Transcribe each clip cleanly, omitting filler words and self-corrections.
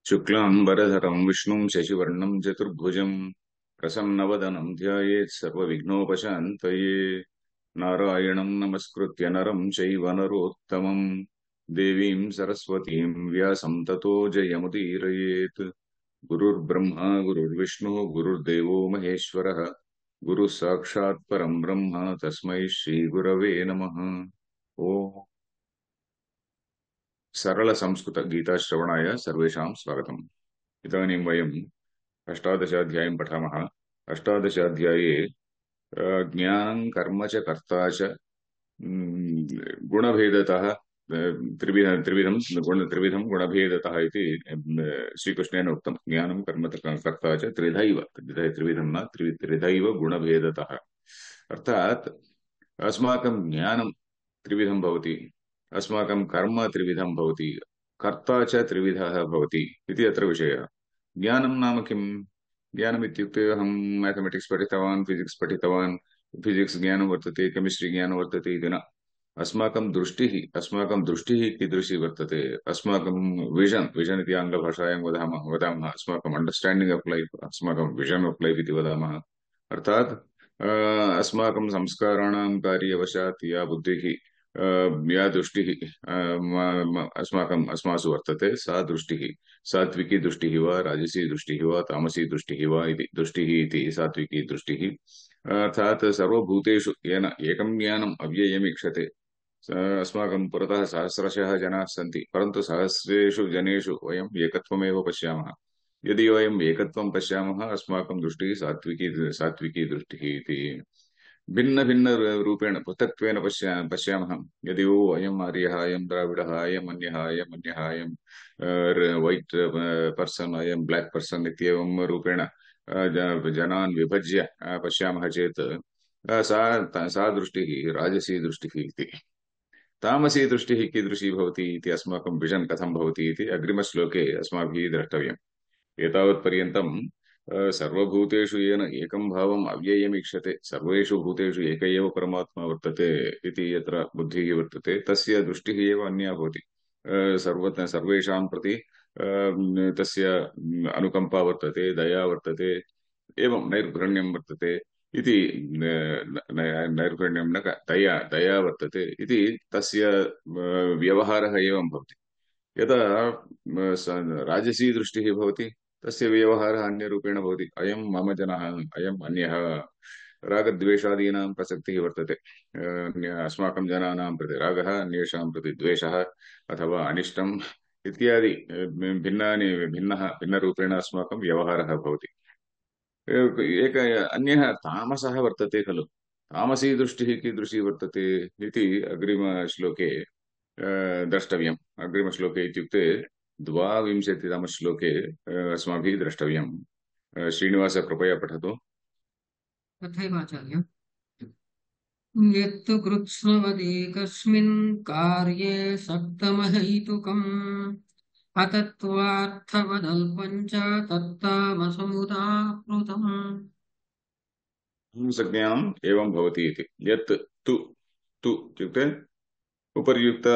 शुक्लांबरधरं विष्णुं शशिवर्णं चतुर्भुजं प्रसन्नवदनं ध्यायेत् सर्वविघ्नोपशान्तये। नारायणं नमस्कृत्य नरं चैव नरोत्तमं देवीं सरस्वतीं व्यासं ततो जयमुदीरयेत्। गुरुर्ब्रह्मा गुरुर्विष्णुः गुरुर्देवो महेश्वरः गुरुः साक्षात् परं ब्रह्म तस्मै श्रीगुरवे नमः। ओम सरल संस्कृत गीताश्रवणाय सर्वेषां स्वागतम्। इदानीं वयम् अष्टादशाध्यायं पठामः। अष्टादशाध्याये ज्ञानं कर्म च कर्ता च गुणभेदतः त्रिविधं गुणभेदतः इति श्रीकृष्णेन उक्तं। ज्ञानं कर्म च कर्ता च त्रिविधं न त्रिधैव गुणभेदतः। अर्थात् अस्माकं ज्ञानं त्रिविधं भवति, अस्माकं कर्म त्रिविधं भवति, कर्ता च त्रिविधः भवति इति अत्र विषयः। ज्ञानं नाम किम्? ज्ञानम् इत्युक्ते अहं मैथमेटिक्स् पठितवान्, फिजिक्स् पठितवान्, फिजिक्स् ज्ञानं वर्तते, केमिस्ट्री ज्ञानं वर्तते इति न। अस्माकं दृष्टिः कीदृशी वर्तते, अस्माकं विजन् इति आङ्ग्लभाषायां वदामः अस्माकम् अण्डर्स्टाण्डिङ्ग् आफ् लैफ्, अस्माकं विजन् आफ् लैफ् इति वदामः। अर्थात् अस्माकं संस्काराणां कार्यवशात् या बुद्धिः, या दृष्टिः अस्मासु वर्तते, सा दृष्टिः सात्विकी दृष्टिः वा, राजसी दृष्टिः वा, तामसी दृष्टिः वा इति। दृष्टिः इति सात्विकी दृष्टिः। अर्थात् सर्वभूतेषु येन एकं ज्ञानम् अव्ययमीक्षते। अस्माकं पुरतः सहस्रशः जनाः सन्ति, परन्तु सहस्रेषु जनेषु वयम् एकत्वमेव पश्यामः। यदि वयम् एकत्वं पश्यामः, अस्माकं दृष्टिः सात्विकी दृष्टिः इति। भिन्न भिन्न रूपेण पृथक्त्वेन पश्यामः। यदि ओ अयम् आर्यः, अयं द्राविडः, अयम् अन्यः, अयम् अन्यः, अयं वैट् पर्सन्, अयं ब्लाक् पर्सन् इत्येवं रूपेण जनान् विभज्य पश्यामः चेत् सा दृष्टिः राजसी दृष्टिः इति। तामसी दृष्टिः कीदृशी भवति इति, अस्माकं विजन् कथं भवति इति अग्रिमश्लोके अस्माभिः द्रष्टव्यम्। एतावत्पर्यन्तं सर्वभूतेषु येन एकं भावम् अव्ययमीक्षते, सर्वेषु भूतेषु एक एव परमात्मा वर्तते इति यत्र बुद्धिः वर्तते, तस्य दृष्टिः एव अन्या भवति। सर्वेषां प्रति तस्य अनुकम्पा वर्तते, दया वर्तते, एवं नैर्घृण्यं वर्तते इति। नैर्घृण्यं न दया दया वर्तते इति तस्य व्यवहारः एवं भवति। यदा राजसी दृष्टिः भवति, तस्य व्यवहारः अन्यरूपेण भवति। अयं मम जनः, अयम् अन्यः। रागद्वेषादीनां प्रसक्तिः वर्तते। अस्माकं जनानां प्रति रागः, अन्येषां प्रति द्वेषः अथवा अनिष्टम् इत्यादि भिन्नरूपेण अस्माकं व्यवहारः भवति। एक अन्यः तामसः वर्तते खलु। तामसी दृष्टिः कीदृशी वर्तते इति अग्रिमश्लोके द्रष्टव्यम्। अग्रिमश्लोके इत्युक्ते 22 अस्माभिः द्रष्टव्यम्। श्रीनिवास कृपया पठतु। तथैवाचार्य यत्तु कृत्स्नवदेकस्मिन् कार्ये सक्तमहैतुकम् अतत्त्वार्थवदल्पम् च तत्तामसमुदाहृतम्। संज्ञानम् एवं भवति इति। यत् तु तु इत्युक्ते उपर्युक्त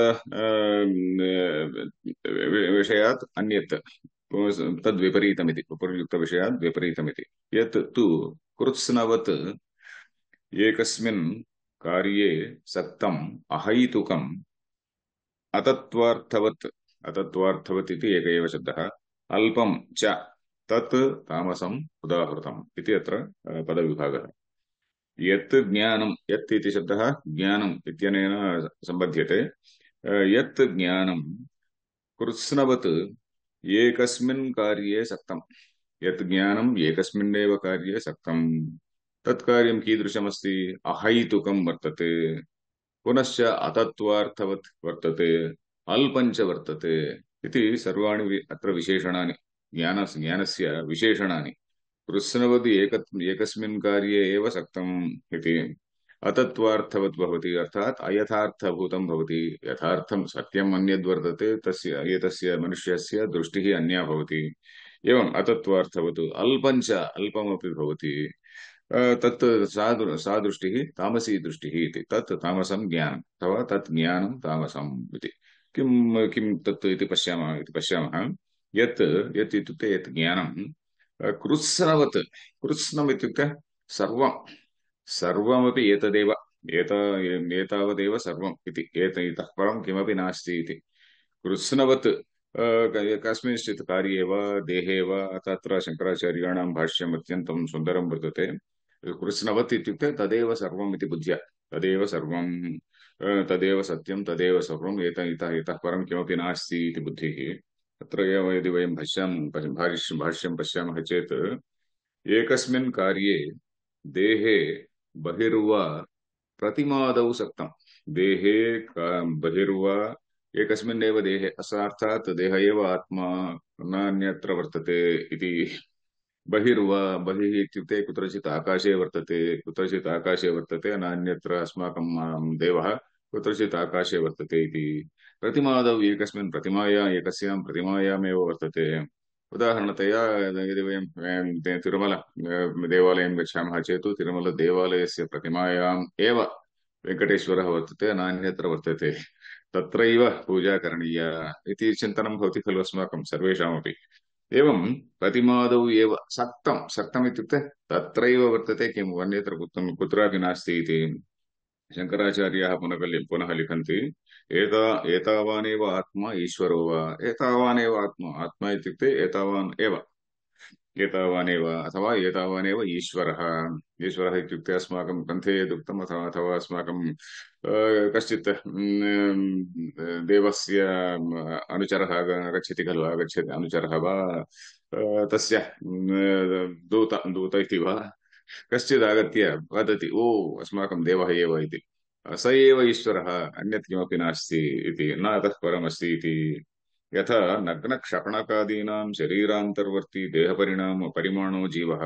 विषयात् अन्यत् तद्विपरीतमिति। उपर्युक्तविषयात् विपरीतमिति। यत् तु कृत्स्नवत् एकस्मिन् कार्ये सक्तम् अहैतुकम् अतत्त्वार्थवत्। अतत्त्वार्थवत् इति एक एव शब्दः। अल्पं च तत् तामसम् उदाहृतम् इति अत्र पदविभागः। यत् ज्ञानं, यत् इति शब्दः ज्ञानम् इत्यनेन सम्बध्यते। यत् ज्ञानं कृत्स्नवत् एकस्मिन् कार्ये सक्तम्। यत् ज्ञानम् एकस्मिन्नेव कार्ये सक्तम्, तत् कार्यं कीदृशमस्ति? अहैतुकं वर्तते, पुनश्च अतत्त्वार्थवत् वर्तते, अल्पञ्च वर्तते इति सर्वाणि अत्र विशेषणानि, ज्ञानस्य विशेषणानि। कृत्स्नवद् एकस्मिन् कार्ये एव सक्तम् इति। अतत्त्वार्थवत् भवति, अर्थात् अयथार्थभूतं भवति। यथार्थं सत्यम् अन्यद्वर्तते, तस्य एतस्य मनुष्यस्य दृष्टिः अन्या भवति। एवम् अतत्त्वार्थवत् अल्पञ्च अल्पमपि भवति। तत् सा दृष्टिः तामसी दृष्टिः इति। तत् तामसं ज्ञानम् अथवा तत् ज्ञानं तामसम् इति। किं तत् इति पश्यामः। यत् यत् इत्युक्ते यत् ज्ञानं कृत्स्नवत् कृत्स्नम् इत्युक्ते सर्वं सर्वमपि एतदेव एता एतावदेव सर्वम् इति इतः परं किमपि नास्ति इति कृत्स्नवत् कस्मिंश्चित् कार्ये वा देहे वा तत्र शङ्कराचार्याणां भाष्यम् अत्यन्तं सुन्दरं वर्तते कृत्स्नवत् इत्युक्ते तदेव सर्वम् इति बुद्ध्या तदेव सर्वं तदेव सत्यं तदेव सर्वम् इतः परं किमपि नास्ति इति बुद्धिः तत्र एव यदि वयं भाष्यं पश्यामः चेत् एकस्मिन् कार्ये देहे बहिर्वा प्रतिमादौ सक्तम् देहे बहिर्वा एकस्मिन्नेव देहे अर्थात् देह एव आत्मा नान्यत्र वर्तते इति बहिर्वा बहिः इत्युक्ते कुत्रचित् आकाशे वर्तते नान्यत्र अस्माकं देवः कुत्रचित् आकाशे वर्तते इति प्रतिमादौ एकस्मिन् प्रतिमाया एकस्यां प्रतिमायामेव वर्तते उदाहरणतया यदि वयं तिरुमल देवालयं गच्छामः चेत् तिरुमलदेवालयस्य प्रतिमायाम् एव वेङ्कटेश्वरः वर्तते नान्यत्र वर्तते तत्रैव पूजा करणीया इति चिन्तनं भवति खलु अस्माकं सर्वेषामपि एवं प्रतिमादौ एव सक्तम् इत्युक्ते तत्रैव वर्तते किम् अन्यत्र कुत्रापि नास्ति इति शङ्कराचार्याः पुनः लिखन्ति एतावानेव आत्मा ईश्वरो वा एतावानेव आत्मा आत्मा इत्युक्ते एतावान् एव एतावानेव अथवा एतावानेव ईश्वरः ईश्वरः इत्युक्ते अस्माकं ग्रन्थे यदुक्तम् अथवा अस्माकं कश्चित् देवस्य अनुचरः आगच्छति खलु आगच्छति अनुचरः वा तस्य दूत इति वा कश्चित् आगत्य वदति ओ अस्माकं देवः एव इति स एव ईश्वरः अन्यत् किमपि नास्ति इति न अतः परमस्ति इति यथा नग्नक्षपणकादीनां शरीरान्तर्वर्ती देहपरिणाम परिमाणो जीवः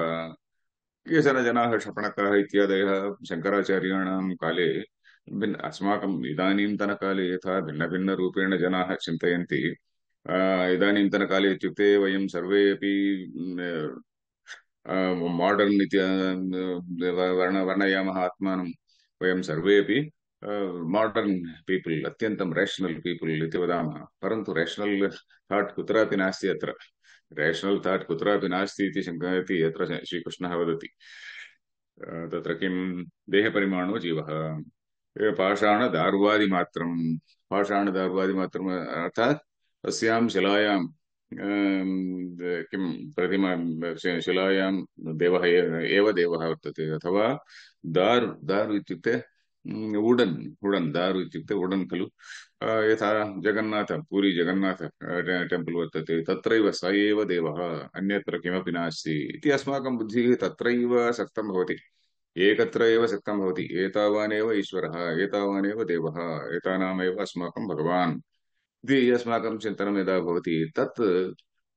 केचन जनाः क्षपणकाः इत्यादयः शङ्कराचार्याणां काले अस्माकम् इदानीन्तनकाले यथा भिन्नभिन्नरूपेण जनाः चिन्तयन्ति इदानीन्तनकाले इत्युक्ते वयं सर्वे अपि मॉडर्न् इति वर्णयामः आत्मानं वयं सर्वे अपि मॉडर्न् पीपल् अत्यन्तं रेशनल् पीपल् इति वदामः परन्तु रेशनल् थाट् कुत्रापि नास्ति अत्र रेशनल् थाट् कुत्रापि नास्ति इति शङ्कयति यत्र श्रीकृष्णः वदति तत्र किं देहपरिमाणो जीवः पाषाणदार्वादिमात्रम् पाषाणदार्वादिमात्रम् अर्थात् तस्यां शिलायां किं प्रतिमा शिलायां देवः एव देवः वर्तते अथवा दार् इत्युक्ते वुडन् दारु इत्युक्ते वुडन् खलु यथा जगन्नाथ पूरी जगन्नाथ टेम्पल् वर्तते तत्रैव स एव देवः अन्यत्र किमपि नास्ति इति अस्माकं बुद्धिः तत्रैव सक्तं भवति एकत्र एव सक्तं भवति एतावानेव ईश्वरः एतावानेव देवः एतानामेव अस्माकं भगवान् इति अस्माकं चिन्तनं यदा भवति तत्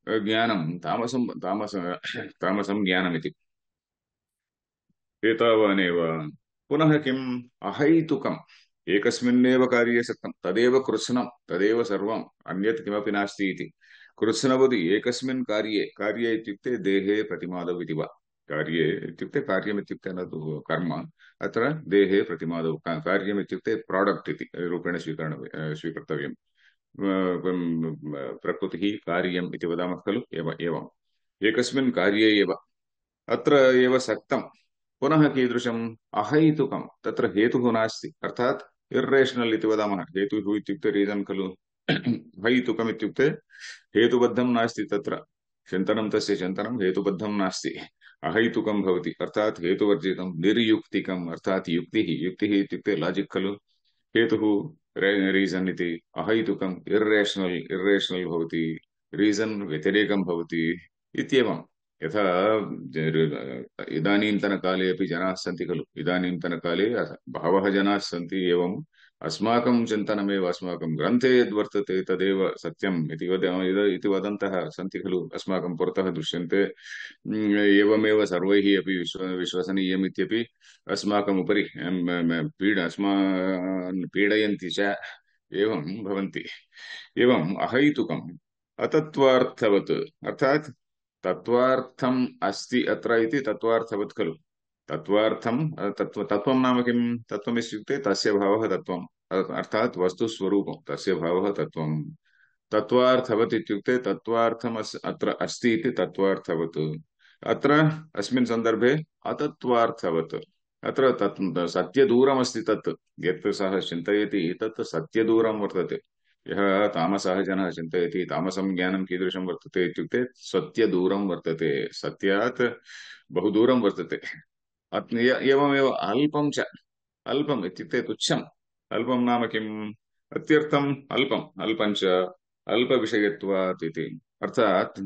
ज्ञानं तामसं ज्ञानमिति एतावानेव पुनः किम् अहैतुकम् एकस्मिन्नेव कार्ये सक्तं तदेव कृत्स्नं तदेव सर्वम् अन्यत् किमपि नास्ति इति कृत्स्नवदि एकस्मिन् कार्ये इत्युक्ते देहे प्रतिमादौ इति वा कार्ये इत्युक्ते कार्यमित्युक्ते न तु कर्म अत्र देहे प्रतिमादौ कार्यमित्युक्ते प्राडक्ट् इति रूपेण स्वीकर्तव्यम् प्रकृतिः कार्यम् इति वदामः खलु एवम् एकस्मिन् कार्ये एव अत्र एव सक्तं पुनः कीदृशम् अहैतुकं तत्र हेतुः नास्ति अर्थात् इर्रेशनल् इति वदामः हेतुः इत्युक्ते रीजन् खलु अहैतुकम् इत्युक्ते हेतुबद्धं नास्ति तत्र चिन्तनं तस्य चिन्तनं हेतुबद्धं नास्ति अहैतुकं भवति अर्थात् हेतुवर्जितं निर्युक्तिकम् अर्थात् युक्तिः इत्युक्ते लाजिक् खलु हेतुः रीजन् इति अहैतुकम् इर्रेशनल् भवति रीजन् व्यतिरेकं भवति इत्येवं यथा इदानीन्तनकाले अपि जनाः सन्ति खलु इदानीन्तनकाले बहवः जनाः सन्ति एवम् अस्माकं चिन्तनमेव अस्माकं ग्रन्थे यद्वर्तते तदेव सत्यम् इति वदन्तः सन्ति खलु अस्माकं पुरतः दृश्यन्ते एवमेव सर्वैः अपि विश्वसनीयम् इत्यपि अस्माकम् उपरि अस्मान् पीडयन्ति च एवं भवन्ति एवम् अहैतुकम् अतत्त्वार्थवत् अर्थात् तत्त्वार्थम् अस्ति अत्र इति तत्त्वार्थवत् खलु तत्त्वार्थं तत्त्वं नाम किं तत्त्वम् इत्युक्ते तस्य भावः तत्त्वम् अर्थात् वस्तुस्वरूपं तस्य भावः तत्त्वम् तत्त्वार्थवत् इत्युक्ते अत्र अस्ति इति तत्त्वार्थवत्। अत्र अस्मिन् सन्दर्भे अतत्त्वार्थवत्। अत्र तत् सत्यदूरमस्ति तत् यत् सः चिन्तयति तत् सत्यदूरं वर्तते। यः तामसः जनः चिन्तयति तामसं ज्ञानं कीदृशं वर्तते इत्युक्ते सत्यदूरं वर्तते, सत्यात् बहु दूरं वर्तते। एवमेव अल्पं च, अल्पम् इत्युक्ते तुच्छम्। अल्पं नाम किम्? अत्यर्थम् अल्पम्, अल्पं च अल्पविषयत्वात् इति। अर्थात्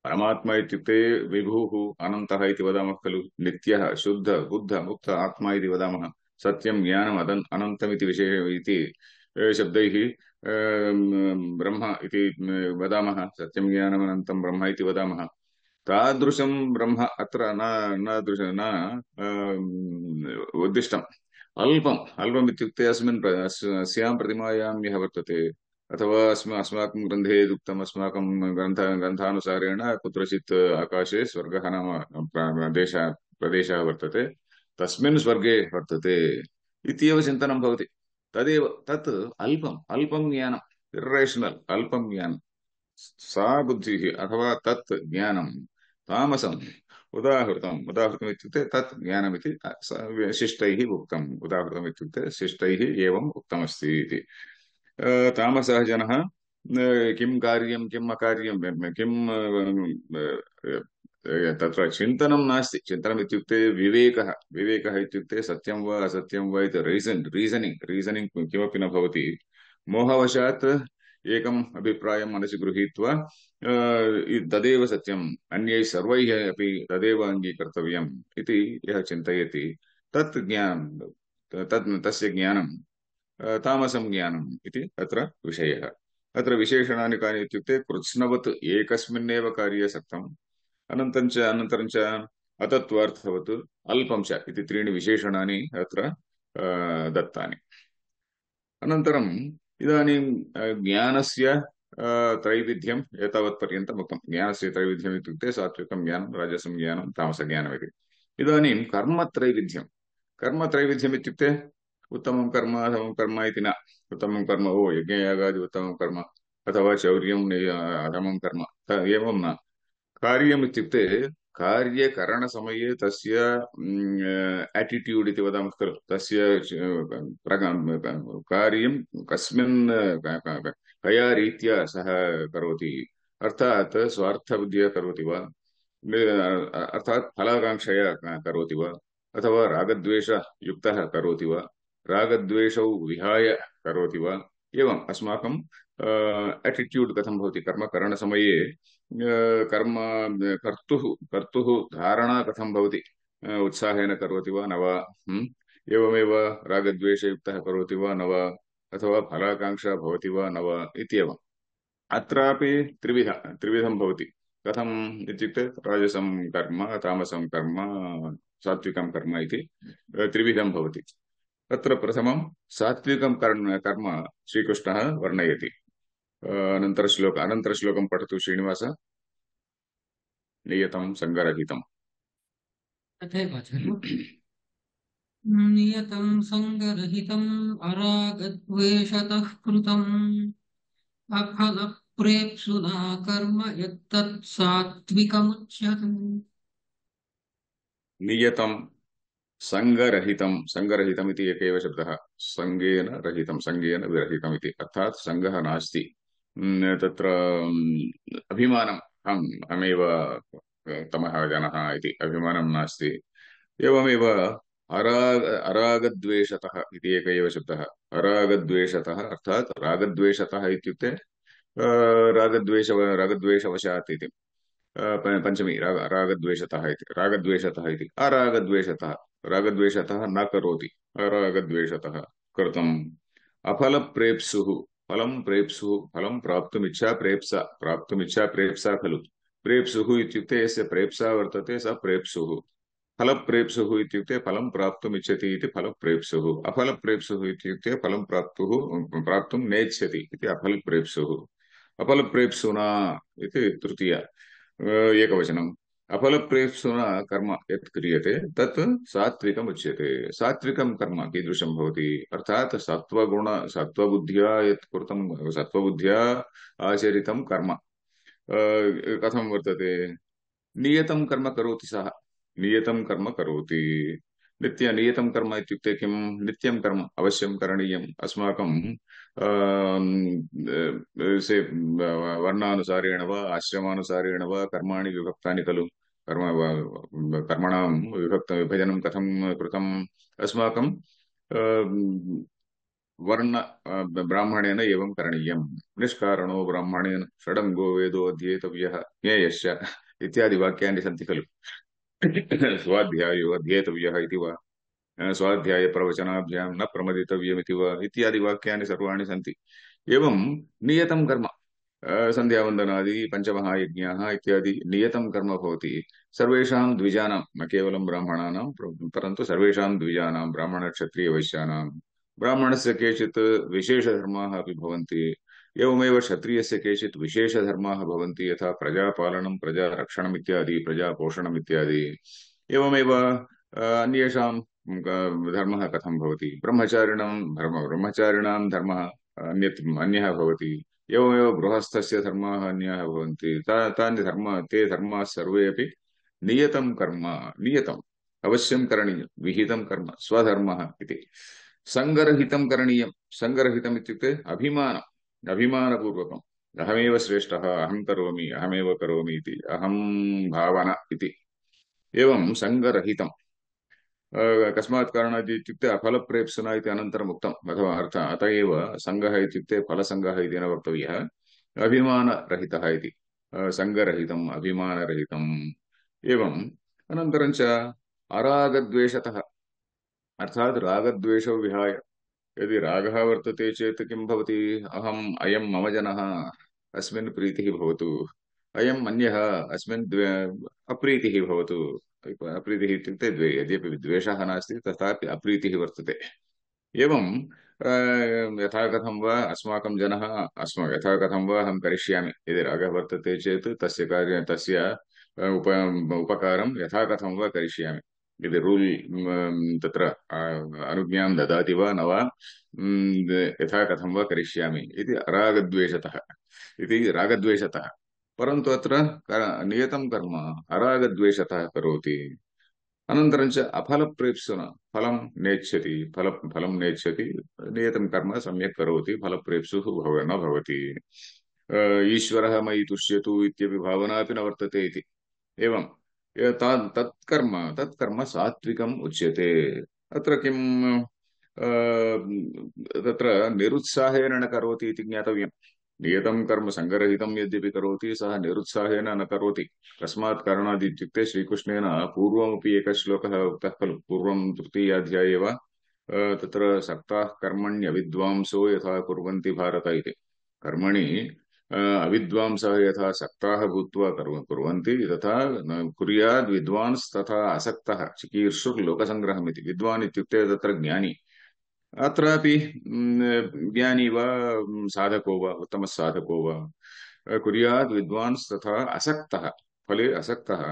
परमात्मा इत्युक्ते विभुः अनन्तः इति वदामः खलु, नित्यः शुद्ध बुद्ध मुक्त आत्मा इति वदामः। सत्यं ज्ञानम् अनन्तमिति विषय इति शब्दैः ब्रह्म इति वदामः। सत्यं ज्ञानम् अनन्तं ब्रह्म इति वदामः। तादृशं ब्रह्म अत्र न न दृश न उद्दिष्टम्। अल्पम्, अल्पम् इत्युक्ते अस्यां प्रतिमायां यः वर्तते, अथवा अस्माकं ग्रन्थे यदुक्तम्, अस्माकं ग्रन्थानुसारेण कुत्रचित् आकाशे स्वर्गः नाम प्रदेशः वर्तते, तस्मिन् स्वर्गे वर्तते इत्येव चिन्तनं भवति। तदेव तत् अल्पम्, अल्पं ज्ञानम्, इर्रेशनल्, अल्पं ज्ञानं। सा बुद्धिः अथवा तत् ज्ञानं तामसम् उदाहृतम्। उदाहृतम् इत्युक्ते तत् ज्ञानमिति शिष्टैः उक्तम्। उदाहृतम् इत्युक्ते शिष्टैः एवम् उक्तमस्ति इति। तामसः जनः किं कार्यं किम् अकार्यं किं तत्र चिन्तनं नास्ति। चिन्तनम् इत्युक्ते विवेकः। विवेकः इत्युक्ते सत्यं वा असत्यं वा इति रीसनिङ्ग् किमपि न भवति। मोहवशात् एकम् अभिप्रायं मनसि गृहीत्वा तदेव सत्यम्, अन्यैः सर्वैः अपि तदेव अङ्गीकर्तव्यम् इति यः चिन्तयति तत् तस्य ज्ञानं तामसं ज्ञानम् इति अत्र विषयः। अत्र विशेषणानि कानि इत्युक्ते कृत्स्नवत् एकस्मिन्नेव कार्ये सक्तम्, अनन्तरं च अतत्त्वार्थवत्, अल्पं च इति त्रीणि विशेषणानि अत्र दत्तानि। अनन्तरम् इदानीं ज्ञानस्य त्रैविध्यम् एतावत्पर्यन्तम् उक्तम्। ज्ञानस्य त्रैविध्यम् इत्युक्ते सात्विकं ज्ञानं, राजसं ज्ञानं, तामसज्ञानमिति। इदानीं कर्मत्रैविध्यम्। कर्मत्रैविध्यम् इत्युक्ते उत्तमं कर्म अधमं कर्म इति न। उत्तमं कर्म यज्ञयागादि उत्तमं कर्म, अथवा चौर्यं अधमं कर्म, एवं न। कार्यम् इत्युक्ते कार्यकरणसमये तस्य एटिट्यूड् इति वदामः खलु, तस्य कार्यं कया रीत्या सः करोति। अर्थात् स्वार्थबुद्ध्या करोति वा, अर्थात् फलाकाङ्क्षया करोति वा, अथवा रागद्वेषयुक्तः करोति वा, रागद्वेषौ विहाय करोति वा। एवम् अस्माकं एटिट्यूड् कथं भवति कर्मकरणसमये, कर्म कर्तुः धारणा कथं भवति, उत्साहेन करोति वा न वा, एवमेव रागद्वेषयुक्तः करोति वा न वा, अथवा फलाकाङ्क्षा भवति वा न वा इत्येवम्। अत्रापि त्रिविधं भवति। कथम् इत्युक्ते राजसं कर्म, तामसं कर्म, सात्विकं कर्म इति त्रिविधं भवति। तत्र प्रथमं सात्विकं कर्म श्रीकृष्णः वर्णयति। अनन्तरश्लोकं पठतु श्रीनिवास। नियतं सङ्गरहितम्। तथैव नियतं सङ्गरहितम् अरागद्वेषतः कृतम् अफलप्रेप्सुना कर्म यत्तत् सात्विकमुच्यते। नियतं सङ्गरहितं। सङ्गरहितम् इति एक एव शब्दः। सङ्गेन रहितं, सङ्गेन विरहितम् इति। अर्थात् सङ्गः नास्ति। तत्र अभिमानम्, अहमेव तमः जनः इति अभिमानं नास्ति। एवमेव अरागद्वेषतः इति एक एव शब्दः। अरागद्वेषतः अर्थात् रागद्वेषतः इत्युक्ते रागद्वेषवशात् इति। पंचमी रागद्वेषतः इति, रागद्वेषतः इति। अरागद्वेषतः, रागद्वेषतः न करोति, अरागद्वेषतः कर्तुम्। अफलप्रेप्सुः, फलं प्रेप्सुः, फलं प्राप्तुमिच्छा प्रेप्सा, प्राप्तुमिच्छा प्रेप्सा खलु। प्रेप्सुः इत्युक्ते यस्य प्रेप्सा वर्तते स प्रेप्सुः। फलप्रेप्सुः इत्युक्ते फलं प्राप्तुमिच्छति इति फलप्रेप्सुः। अफलप्रेप्सुः इत्युक्ते फलं प्राप्तुं नेच्छति इति अफलप्रेप्सुः। अफलप्रेप्सुना इति तृतीया एकवचनम्। अफलप्रेप्सुना कर्म यत् क्रियते तत् सात्विकम् उच्यते। सात्विकं कर्म कीदृशं भवति? अर्थात् सत्त्वबुद्ध्या यत् कृतं, सत्त्वबुद्ध्या आचरितं कर्म कथं वर्तते? नियतं कर्म करोति सः। नियतं कर्म करोति। नियतं कर्म इत्युक्ते किं? नित्यं कर्म अवश्यं करणीयम् अस्माकं से वर्णानुसारेण वा आश्रमानुसारेण वा कर्माणि विभक्तानि खलु। कर्मणां विभजनं कथं कृतम्? अस्माकं वर्ण ब्राह्मणेन एवं करणीयम्। निष्कारणो ब्राह्मणेन षडङ्गो वेदो अध्येतव्यः ज्ञेयश्च इत्यादि वाक्यानि सन्ति खलु। स्वाध्यायो अध्येतव्यः इति वा, स्वाध्याय प्रवचनाभ्यां न प्रमदितव्यमिति वा इत्यादि वाक्यानि सर्वाणि सन्ति। एवं नियतं कर्म सन्ध्यावन्दनादि पञ्चमहायज्ञाः इत्यादि नियतं कर्म भवति। सर्वेषां द्विजानां, न केवलं ब्राह्मणानां परन्तु सर्वेषां द्विजानां, ब्राह्मणक्षत्रियवैश्यानां। ब्राह्मणस्य केचित् विशेषधर्माः अपि भवन्ति। एवमेव क्षत्रियस्य केचित् विशेषधर्माः भवन्ति, यथा प्रजापालनं, प्रजारक्षणम् इत्यादि, प्रजापोषणम् इत्यादि। एवमेव अन्येषां धर्मः कथं भवति? ब्रह्मचारिणां धर्मः अन्यः भवति। एवमेव गृहस्थस्य धर्माः अन्याः भवन्ति। तानि ते धर्माः सर्वे अपि नियतं कर्म, नियतम् अवश्यं करणीयं, विहितं कर्म स्वधर्मः इति। सङ्गरहितं करणीयं। सङ्गरहितम् इत्युक्ते अभिमानपूर्वकम्। अहमेव श्रेष्ठः, अहं करोमि, अहमेव करोमि इति, अहं भावना इति। एवं सङ्गरहितम्। कस्मात् कारणात् इत्युक्ते अफलप्रेप्सुना इति अनन्तरम् उक्तम्। अथवा अत एव सङ्गः इत्युक्ते फलसङ्गः इति न वक्तव्यः, अभिमानरहितः इति। सङ्गरहितम्, अभिमानरहितम्। एवम् अनन्तरं च अरागद्वेषतः, अर्थात् रागद्वेषौ विहाय। यदि रागः वर्तते चेत् किं भवति? अहम् अयं मम जनः, अस्मिन् प्रीतिः भवतु, अयम् अन्यः, अस्मिन् अप्रीतिः भवतु। अप्रीतिः इत्युक्ते यद्यपि द्वेषः नास्ति तथापि अप्रीतिः वर्तते। एवं यथा कथं वा अस्माकं जनः, यथा कथं वा अहं करिष्यामि। यदि रागः वर्तते चेत् तस्य कार्य, तस्य उपकारं यथा कथं वा करिष्यामि। यदि रूल् तत्र अनुज्ञां ददाति वा न वा, यथा कथं वा करिष्यामि इति रागद्वेषतः। परन्तु अत्र नियतं कर्म अरागद्वेषतः करोति। अनन्तरं च अफलप्रेप्सुना फलं नेच्छति, नियतं कर्म सम्यक् करोति, फलप्रेप्सुः न भवति। ईश्वरः मयि तुष्यतु इत्यपि भावना अपि न वर्तते इति। एवं तत्कर्म सात्विकम् उच्यते। अत्र किं तत्र निरुत्साहेन न करोति इति ज्ञातव्यम्। नियतं कर्म सङ्गरहितं यद्यपि करोति, सः निरुत्साहेन न करोति। कस्मात् कारणात् इत्युक्ते श्रीकृष्णेन पूर्वमपि एकः श्लोकः उक्तः खलु। पूर्वं तृतीयाध्याये एव तत्र सक्ताः कर्मण्यविद्वांसो यथा कुर्वन्ति भारत इति। कर्मणि अविद्वांसः यथा सक्ताः भूत्वा कुर्वन्ति, तथा कुर्याद् विद्वांस् तथा असक्तः चिकीर्षुर्लोकसङ्ग्रहम् इति। विद्वान् इत्युक्ते तत्र ज्ञानी। अत्रापि ज्ञानी वा, साधको वा, उत्तमः साधको वा, कुर्याद् विद्वांस् तथा असक्तः, फले असक्तः,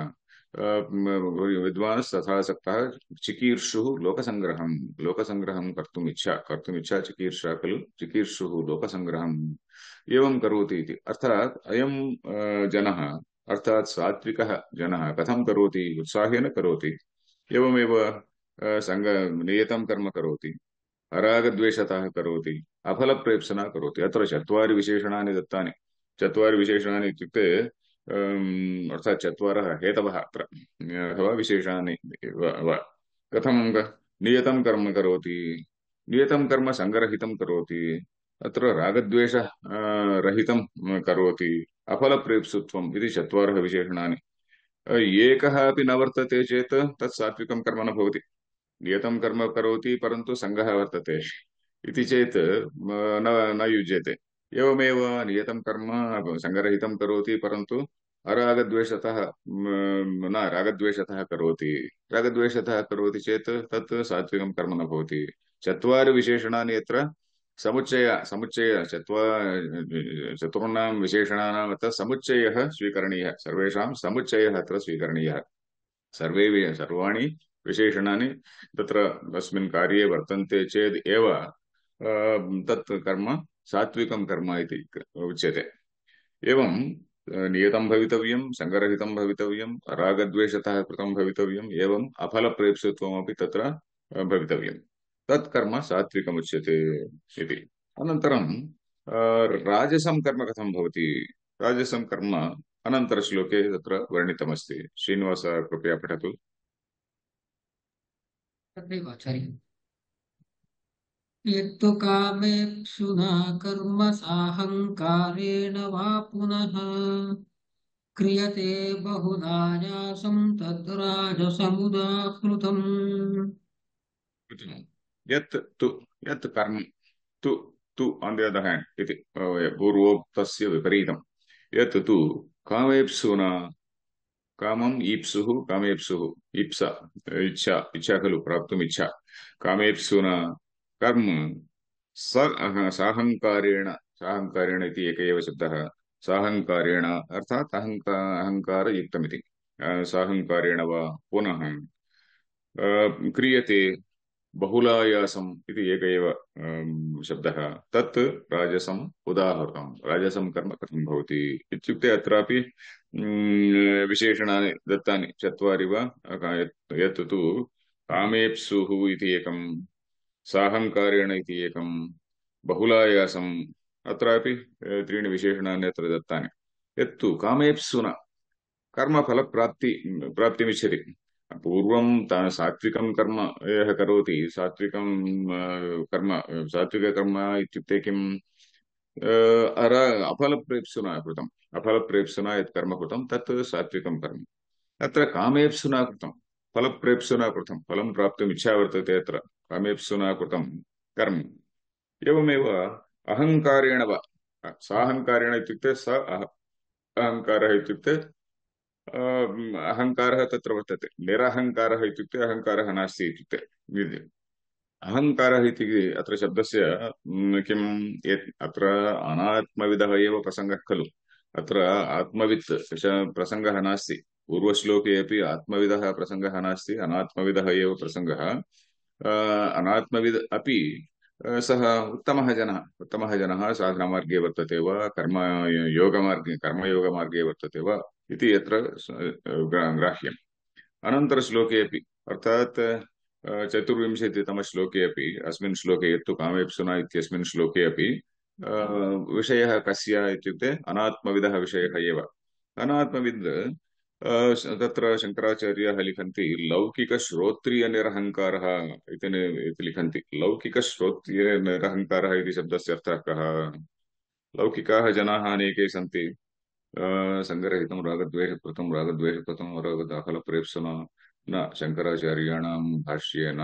विद्वांस् तथा असक्तः चिकीर्षुः लोकसङ्ग्रहम्। लोकसङ्ग्रहं कर्तुमिच्छा चिकीर्षा खलु। चिकीर्षुः लोकसङ्ग्रहम् एवं करोति इति। अर्थात् अयं जनः, अर्थात् सात्विकः जनः कथं करोति? उत्साहेन करोति। एवमेव नियतं कर्म करोति, अरागद्वेषतः करोति, अफलप्रेप्सना करोति। अत्र चत्वारि विशेषणानि दत्तानि। चत्वारि विशेषणानि इत्युक्ते अर्थात् चत्वारः हेतवः अत्र, अथवा विशेषाणि वा। कथं नियतं कर्म करोति, नियतं कर्म सङ्गरहितं करोति, अत्र रागद्वेष रहितं करोति, अफलप्रेप्सुत्वम् इति चत्वारः विशेषणानि। एकः अपि न वर्तते चेत् तत् सात्विकं कर्म न भवति। नियतं कर्म करोति परन्तु सङ्गः वर्तते इति चेत् न न युज्यते। एवमेव नियतं कर्म सङ्गरहितं करोति परन्तु अरागद्वेषतः न रागद्वेषतः करोति। रागद्वेषतः करोति चेत् तत् सात्विकं कर्म न भवति। चत्वारि विशेषणानि यत्र समुच्चय चतुर्णां विशेषणानाम् अत्र समुच्चयः स्वीकरणीयः सर्वेषां समुच्चयः अत्र स्वीकरणीयः सर्वाणि विशेषणानि तत्र अस्मिन् कार्ये वर्तन्ते चेत् एव तत् कर्म सात्विकं कर्म इति उच्यते एवं नियतं भवितव्यं सङ्गरहितं भवितव्यं रागद्वेषतः कृतं भवितव्यम् एवम् अफलप्रेप्सुत्वमपि तत्र भवितव्यं तत् कर्म सात्विकमुच्यते इति अनन्तरं राजसं कर्म कथं भवति राजसं कर्म अनन्तरश्लोके तत्र वर्णितमस्ति श्रीनिवास कृपया पठतु तथैव आचार्य यत्तु कामेप्सुना कर्म साहङ्कारेण वा पुनः क्रियते बहुलायासं तद्राजसमुदाहृतम्। यत् तु यत् कर्म तु तु ऑन द अदर हैंड इति पूर्वोक्तस्य विपरीतं यत् तु कामेप्सुना कामम् ईप्सुः कामेप्सुः ईप्सा इच्छा खलु प्राप्तुम् इच्छा कामेप्सुना कर्म साहंकारेण साहंकारेण इति एक एव शब्दः साहंकारेण अर्थात् अहङ्कारयुक्तमिति साहंकारेण वा पुनः क्रियते बहुलायासम् इति एक एव शब्दः तत् राजसम् उदाहृतं राजसं कर्म कथं भवति इत्युक्ते अत्रापि विशेषणानि दत्तानि चत्वारि वा यत् तु कामेप्सुः इति एकं साहंकारेण इति एकं बहुलायासम् अत्रापि त्रीणि विशेषणानि अत्र दत्तानि यत्तु कामेप्सुना प्राप्तिमिच्छति पूर्वं सात्विकं कर्म यः करोति सात्विकं कर्म सात्विककर्म इत्युक्ते किम् अफलप्रेप्सुना कृतम् अफलप्रेप्सुना यत् कर्म कृतं तत् सात्विकं कर्म अत्र कामेप्सुना कृतं फलप्रेप्सुना कृतं फलं प्राप्तुम् इच्छा वर्तते अत्र कामेप्सुना कृतं कर्म एवमेव अहङ्कारेण वा साहङ्कारेण इत्युक्ते अहङ्कारः इत्युक्ते अहङ्कारः तत्र वर्तते निरहङ्कारः इत्युक्ते अहङ्कारः नास्ति इत्युक्ते अहङ्कारः इति अत्र शब्दस्य किम् अत्र अनात्मविदः एव प्रसङ्गः खलु अत्र आत्मवित् प्रसङ्गः नास्ति पूर्वश्लोके अपि आत्मविदः प्रसङ्गः नास्ति अनात्मविदः एव प्रसङ्गः अनात्मविद् अपि सः उत्तमः जनः साधनमार्गे वर्तते वा कर्मयोगमार्गे वर्तते वा इति यत्र ग्राह्यम् अनन्तरश्लोके अपि अर्थात् चतुर्विंशतितमश्लोके अपि अस्मिन् श्लोके यत्तु कामेप्सुना इत्यस्मिन् श्लोके अपि विषयः कस्य इत्युक्ते अनात्मविदः विषयः एव अनात्मविद् तत्र शङ्कराचार्याः लिखन्ति लौकिकश्रोत्रियनिरहङ्कारः इति लिखन्ति लौकिकश्रोत्रियनिरहङ्कारः इति शब्दस्य अर्थः कः लौकिकाः जनाः अनेके सन्ति सङ्गरहितं रागद्वेषकृतं रागद्वेषकृतं रागदाफलप्रेप्सुना न शङ्कराचार्याणां भाष्येन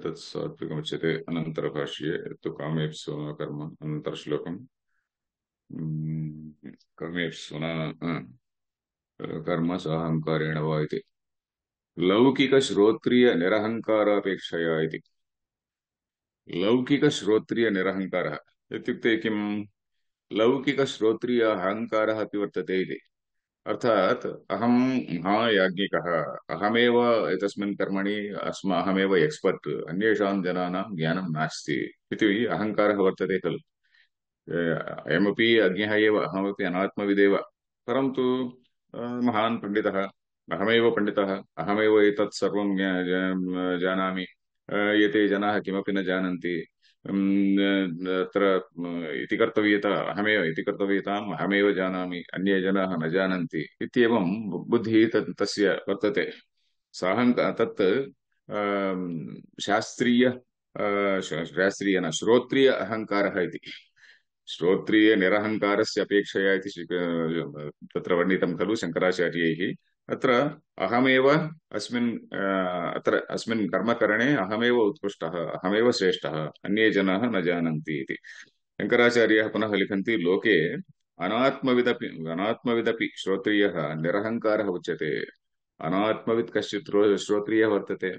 तत् सात्विकमुच्यते अनन्तरभाष्ये तु कामेप्सुना कर्म अनन्तरश्लोकम् कामेप्सुना कर्म साहङ्कारेण वा इति लौकिकश्रोत्रियनिरहङ्कारापेक्षया इति लौकिकश्रोत्रियनिरहङ्कारः इत्युक्ते किम् लौकिकश्रोत्रिय अहङ्कारः अपि वर्तते इति अर्थात् अहं महायाज्ञिकः अहमेव एतस्मिन् कर्मणि अहमेव एक्स्पर्ट् अन्येषां जनानां ज्ञानं नास्ति इति अहङ्कारः वर्तते खलु अयमपि अज्ञः एव अहमपि अनात्मविदेव परन्तु महान् पण्डितः अहमेव पण्डितः अहमेव एतत् सर्वं जानामि एते जनाः किमपि न जानन्ति अत्र इति कर्तव्यता अहमेव इति कर्तव्यताम् अहमेव जानामि अन्ये जनाः न जानन्ति इत्येवं बुद्धिः तस्य वर्तते तत् शास्त्रीय न श्रोत्रिय अहङ्कारः इति श्रोत्रिय निरहङ्कारस्य अपेक्षया इति तत्र वर्णितं खलु शङ्कराचार्यैः अत्र अहमेव अस्मिन् कर्मकरणे अहमेव उत्कृष्टः अहमेव श्रेष्ठः अन्ये जनाः न जानन्ति इति शङ्कराचार्याः पुनः लिखन्ति लोके अनात्मविदपि श्रोत्रियः निरहङ्कारः उच्यते अनात्मवित् कश्चित् श्रोत्रियः वर्तते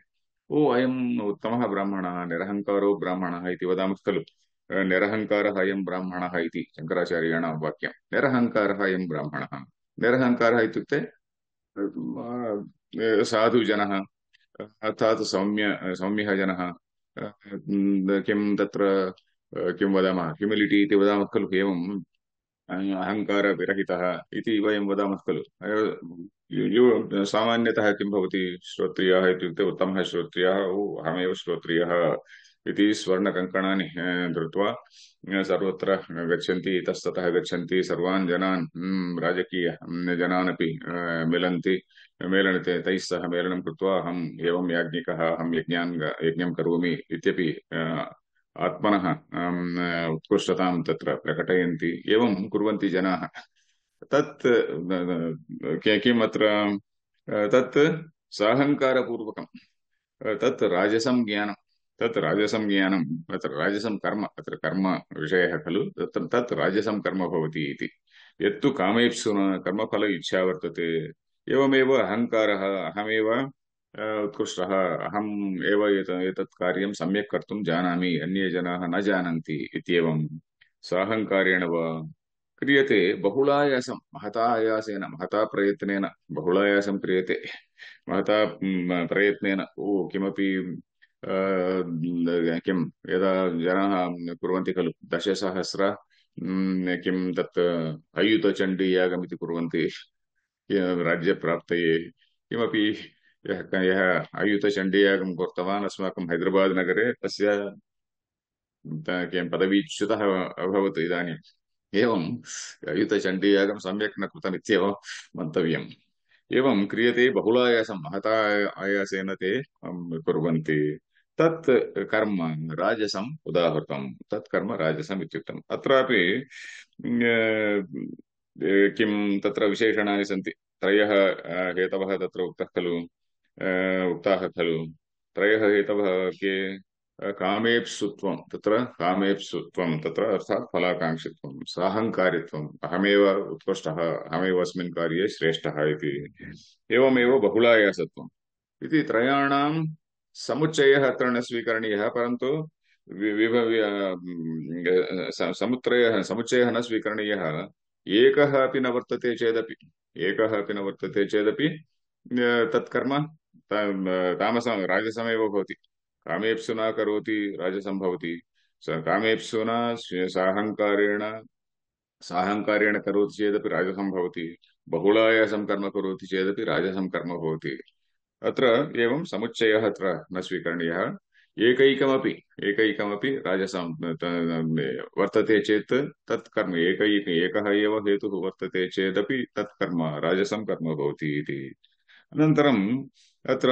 ओ अयम् उत्तमः ब्राह्मणः निरहङ्कारो ब्राह्मणः इति वदामः खलु निरहङ्कारः अयं ब्राह्मणः इति शङ्कराचार्याणां वाक्यं। निरहङ्कारः अयं ब्राह्मणः। निरहङ्कारः इत्युक्ते साधुजनः, अर्थात् सौम्यः जनः। किं तत्र किं वदामः, ह्युमिलिटि इति वदामः खलु, एवं अहङ्कारविरहितः इति वयं वदामः खलु। सामान्यतः किं भवति, श्रोत्रियाः इत्युक्ते उत्तमः श्रोत्रियः, ओ अहमेव श्रोत्रियः इति स्वर्णकङ्कणानि धृत्वा सर्वत्र गच्छन्ति, इतस्ततः गच्छन्ति, सर्वान् जनान् राजकीय जनान् अपि मिलन्ति, मेलनते तैः सह मेलनं कृत्वा अहम् एवं याज्ञिकः, अहं यज्ञं करोमि इत्यपि आत्मनः उत्कृष्टतां तत्र प्रकटयन्ति। एवं कुर्वन्ति जनाः। तत् किम् अत्र तत् साहङ्कारपूर्वकं, तत् राजसं ज्ञानं, तत् राजसं ज्ञानं, तत्र राजसं कर्म, अत्र कर्म विषयः खलु, तत्र तत् राजसं कर्म भवति इति। यत्तु कामेप्सुना कर्मफल इच्छा वर्तते, एवमेव अहङ्कारः, अहमेव उत्कृष्टः, अहम् एव एतत् कार्यं सम्यक् कर्तुं जानामि, अन्ये जनाः न जानन्ति इत्येवं साहङ्कारेण वा क्रियते। बहुलायासं, महता आयासेन, महता प्रयत्नेन बहुलायासं क्रियते। महता प्रयत्नेन किमपि किं यदा जनाः कुर्वन्ति खलु, 10,000 किं तत् अयुतचण्डीयागमिति कुर्वन्ति राज्यप्राप्तये। किमपि यः अयुतचण्डीयागं कृतवान् अस्माकं हैदराबाद् नगरे, तस्य किं पदवीच्युतः अभवत् इदानीम्। एवम् अयुतचण्डीयागं सम्यक् न कृतमित्येव मन्तव्यम्। एवं क्रियते, बहुलायासं, महता आयासेन ते कुर्वन्ति। तत् कर्म राजसम् उदाहृतं, तत् कर्म राजसम् इत्युक्तम्। अत्रापि किं तत्र विशेषणानि सन्ति, त्रयः हेतवः तत्र उक्ताः खलु। त्रयः हेतवः के? कामेप्सुत्वं, तत्र कामेप्सुत्वं तत्र अर्थात् फलाकाङ्क्षित्वं, साहङ्कारित्वम्, अहमेव उत्कृष्टः, अहमेव अस्मिन् कार्ये श्रेष्ठः इति। एवमेव बहुलायासत्वम् इति त्रयाणां समुच्चयः अत्र न स्वीकरणीयः, परन्तु समुच्चयः न स्वीकरणीयः। एकः अपि न वर्तते चेदपि, एकः अपि न वर्तते चेदपि तत्कर्म तामसं राजसमेव भवति। कामेप्सुना करोति राजसं भवति, कामेप्सुना साहङ्कारेण साहङ्कारेण करोति चेदपि राजसं भवति, बहुलायासं कर्म करोति चेदपि राजसं कर्म भवति। अत्र एवं समुच्चयः अत्र न स्वीकरणीयः। एकैकमपि राजसं वर्तते चेत् तत् कर्म, एकः एव हेतुः वर्तते चेदपि तत् कर्म राजसं कर्म भवति इति। अनन्तरम् अत्र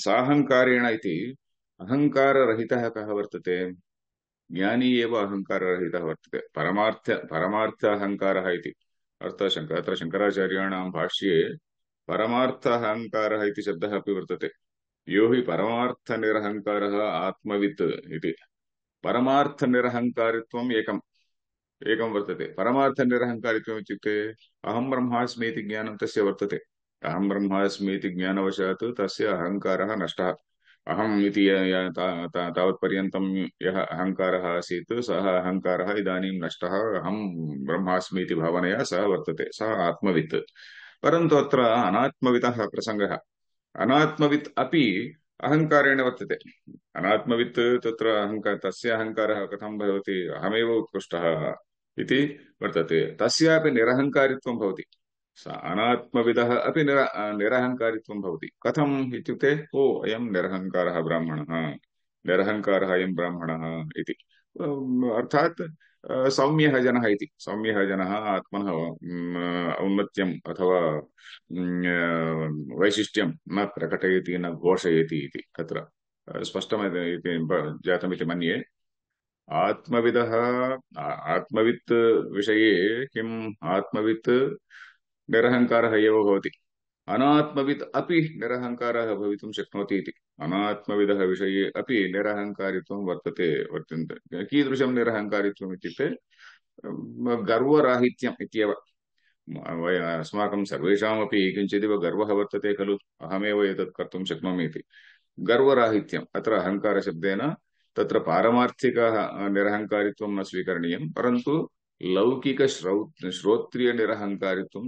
साहङ्कारेण इति, अहङ्काररहितः कः वर्तते? ज्ञानी एव अहङ्काररहितः वर्तते। परमार्थ अहङ्कारः इति अत्र शङ्कराचार्याणां भाष्ये परमार्थ अहङ्कारः इति शब्दः अपि वर्तते। यो हि परमार्थनिरहङ्कारः आत्मवित् इति। परमार्थनिरहङ्कारित्वम् एकं वर्तते। परमार्थनिरहङ्कारित्वम् इत्युक्ते अहं ब्रह्मास्मि इति ज्ञानं तस्य वर्तते। अहं ब्रह्मास्मि इति ज्ञानवशात् तस्य अहङ्कारः नष्टः। अहम् इति तावत्पर्यन्तं यः अहङ्कारः आसीत्, सः अहङ्कारः इदानीं नष्टः। अहं ब्रह्मास्मि इति भावनया सः वर्तते, सः आत्मवित्। परन्तु अत्र अनात्मवितः प्रसङ्गः। अनात्मवित् अपि अहङ्कारेण वर्तते। अनात्मवित् तत्र तस्य अहङ्कारः कथं भवति? अहमेव उत्कृष्टः इति वर्तते। तस्यापि निरहङ्कारित्वं भवति। अनात्मविदः अपि निरहङ्कारित्वं भवति। कथम् इत्युक्ते, ओ अयं निरहङ्कारः ब्राह्मणः, निरहङ्कारः अयं ब्राह्मणः इति। अर्थात् सौम्यः जनः इति। सौम्यः जनः आत्मनः औन्नत्यम् अथवा वैशिष्ट्यं न प्रकटयति, न घोषयति इति अत्र स्पष्टमिति जातमिति मन्ये। आत्मविदः आत्मवित् विषये किम्? आत्मवित् निरहङ्कारः एव भवति। अनात्मवित् अपि निरहङ्कारः भवितुं शक्नोति इति। अनात्मविदः विषये अपि निरहङ्कारित्वं वर्तन्ते। कीदृशं निरहङ्कारित्वम् इत्युक्ते गर्वराहित्यम् इत्येव। अस्माकं सर्वेषामपि किञ्चिदिव गर्वः वर्तते खलु, अहमेव एतत् कर्तुं शक्नोमि इति। गर्वराहित्यम्, अत्र अहङ्कारशब्देन तत्र पारमार्थिकः निरहङ्कारित्वं न स्वीकरणीयं, परन्तु श्रोत्रियनिरहङ्कारित्वं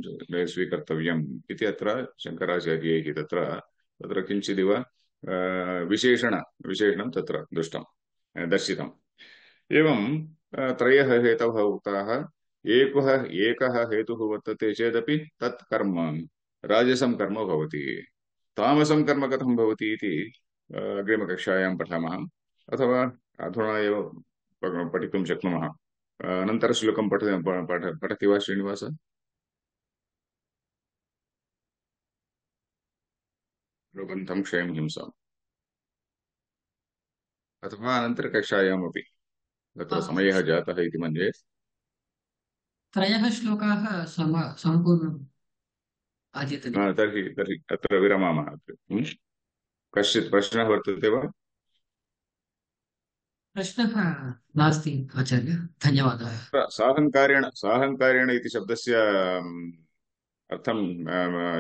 स्वीकर्तव्यम् इति अत्र शङ्कराचार्यैः तत्र तत्र किञ्चिदिव विशेषणं तत्र दर्शितम्। एवं त्रयः हेतवः उक्ताः। एकः हेतुः वर्तते चेदपि तत् कर्म राजसं कर्म भवति। तामसं कर्म कथं भवति इति अग्रिमकक्षायां पठामः, अथवा अधुना एव पठितुं शक्नुमः। अनन्तरश्लोकं पठति वा श्रीनिवास? प्रबन्धं क्षयं हिंसाम्, अथवा अनन्तरकक्षायामपि तत्र समयः जातः इति मन्ये। त्रयः श्लोकाः सम्पूर्णम् अद्यतने। तर्हि तर्हि अत्र विरमामः। कश्चित् प्रश्नः वर्तते वा? प्रश्नः नास्ति आचार्य, धन्यवादः। साहङ्कारेण इति शब्दस्य अर्थं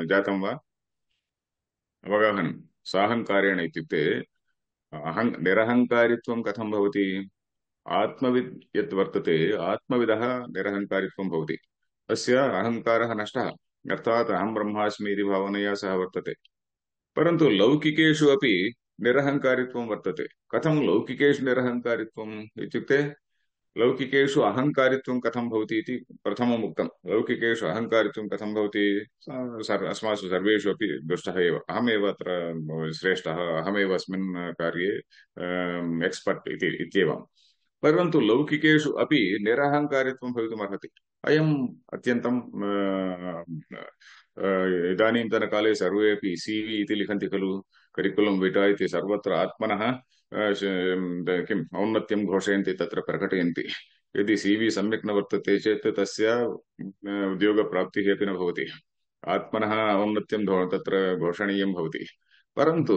जातं वा? अवगाहनं। साहङ्कारेण इत्युक्ते निरहङ्कारित्वं कथं भवति? आत्मविद् यत् वर्तते, आत्मविदः निरहङ्कारित्वं भवति। तस्य अहङ्कारः नष्टः, अर्थात् अहं ब्रह्मास्मि इति भावनया सह वर्तते। परन्तु लौकिकेषु अपि निरहङ्कारित्वं वर्तते। कथं लौकिकेषु निरहङ्कारित्वम् इत्युक्ते, लौकिकेषु अहङ्कारित्वं कथं भवति इति प्रथमम् उक्तं। लौकिकेषु अहङ्कारित्वं कथं भवति? अस्मासु सर्वेषु अपि दृष्टः एव। अहमेव अत्र श्रेष्ठः, अहमेव अस्मिन् कार्ये एक्स्पर्ट् इति इत्येवं। परन्तु लौकिकेषु अपि निरहङ्कारित्वं भवितुमर्हति। अयम् अत्यन्तं इदानीन्तनकाले सर्वेपि CV इति लिखन्ति खलु, करिकुलं विटा इति। सर्वत्र आत्मनः किम् औन्नत्यं घोषयन्ति, तत्र प्रकटयन्ति। यदि CV सम्यक् न वर्तते चेत् तस्य उद्योगप्राप्तिः अपि न भवति। आत्मनः औन्नत्यं तत्र घोषणीयं भवति। परन्तु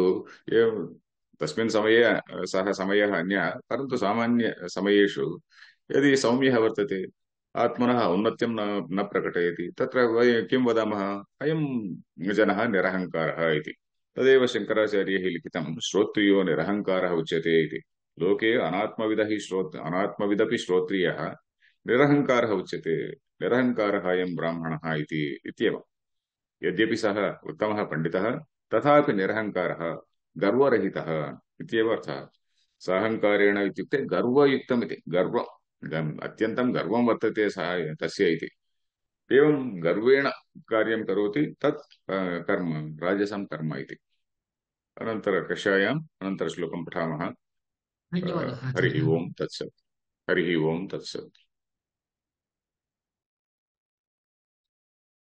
तस्मिन् समये सः समयः अन्यः, परन्तु सामान्यसमयेषु यदि सौम्यः वर्तते, आत्मनः औन्नत्यं न प्रकटयति, तत्र वयं किं वदामः? अयं जनः निरहङ्कारः इति। तदेव शङ्कराचार्यैः लिखितं, श्रोत्रियो निरहङ्कारः उच्यते इति। लोके अनात्मविदपि श्रोत्रियः निरहङ्कारः उच्यते, निरहङ्कारः अयं ब्राह्मणः इति इत्येवम्। यद्यपि सः उत्तमः पण्डितः, तथापि निरहङ्कारः, गर्वरहितः इत्येव अर्थः। साहङ्कारेण इत्युक्ते गर्वयुक्तमिति, अत्यन्तं गर्वं वर्तते सः तस्य इति। एवं गर्वेण कार्यं करोति, तत् कर्म राजसं कर्म इति। अनन्तरकक्षायाम् अनन्तरश्लोकं पठामः। धन्यवादः हरिः आचार्य। ओम् तत्सत्। हरिः ओम् तत्सत्।